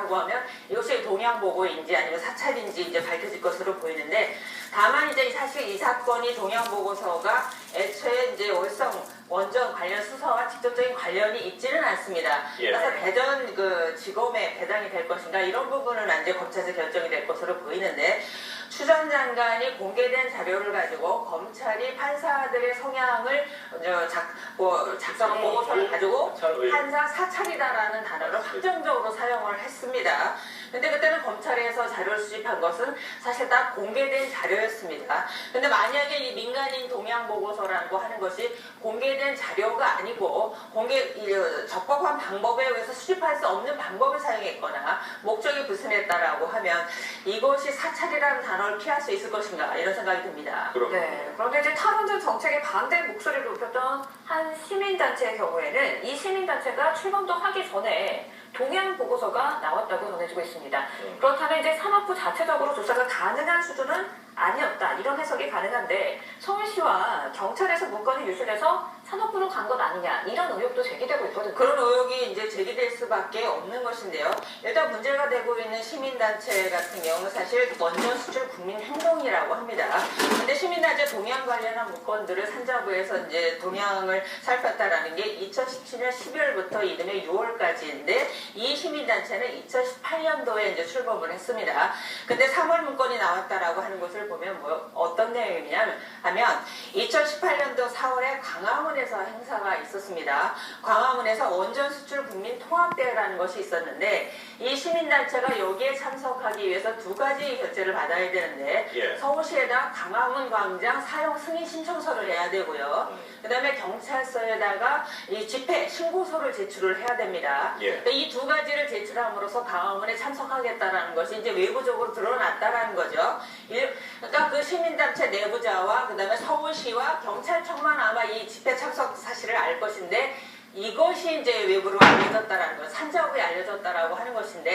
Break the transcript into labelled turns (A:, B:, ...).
A: 있다라고 하면 이것이 동양보고인지 아니면 사찰인지 이제 밝혀질 것으로 보이는데, 다만 이제 사실 이 사건이 동양보고서가 애초에 이제 월성 원전 관련 수사와 직접적인 관련이 있지는 않습니다.
B: 예.
A: 그래서 대전 그 지검에 배당이 될 것인가 이런 부분은 이제 검찰에서 결정이 될 것으로 보이는데, 추 전 장관이 공개된 자료를 가지고 검찰이 판사들의 성향을 작성한 보고서를 가지고 판사 사찰이다라는 단어를 확정적으로 사용을 했습니다. 근데 그때는 검찰에서 자료를 수집한 것은 사실 다 공개된 자료였습니다. 근데 만약에 이 민간인 동양보고서라고 하는 것이 공개된 자료가 아니고 적법한 방법에 의해서 수집할 수 없는 방법을 사용했거나 목적이 불순했다라고 하면 이것이 사찰이라는 단어를 피할 수 있을 것인가 이런 생각이 듭니다.
C: 네. 그런데 이제 탈원전 정책에 반대 목소리를 높였던 한 시민단체의 경우에는 이 시민단체가 출범도 하기 전에 동양보고서가 나왔다고 전해지고 있습니다. 그렇다면 이제 산업부 자체적으로 조사가 가능한 수준은 아니었다. 이런 해석이 가능한데, 서울시와 경찰에서 문건이 유출돼서 산업부로 간 것 아니냐, 이런 의혹도 제기되고 있거든요.
A: 그런 의혹이 이제 제기될 수밖에 없는 것인데요. 일단 문제가 되고 있는 시민단체 같은 경우는 사실 원전 수출 국민행동이라고 합니다. 근데 시민단체 동양 관련한 문건들을 산자부에서 이제 동양을 살폈다라는 게 2017년 12월부터 이듬해 6월까지인데, 이 시민단체는 2018년도에 이제 출범을 했습니다. 근데 3월 문건이 나왔다라고 하는 것을 보면 어떤 내용이냐면 2018년도 4월에 광화문에서 행사가 있었습니다. 광화문에서 원전 수출 국민 통합대회라는 것이 있었는데, 이 시민단체가 여기에 참석하기 위해서 두 가지 결제를 받아야 되는데, 서울시에다 광화문 광장 사용 승인 신청서를 해야 되고요. 그 다음에 경찰서에다가 이 집회 신고서를 제출을 해야 됩니다. 이 두 가지를 제출함으로써 광화문에 참석하겠다라는 것이 이제 외부적으로 드러났다라는 거죠. 그러니까 그 시민단체 내부자와 그 다음에 서울시와 경찰청만 아마 이 집회 참석 사실을 알 것인데, 이것이 이제 외부로 알려졌다라는 것, 산자부에 알려졌다라고 하는 것인데,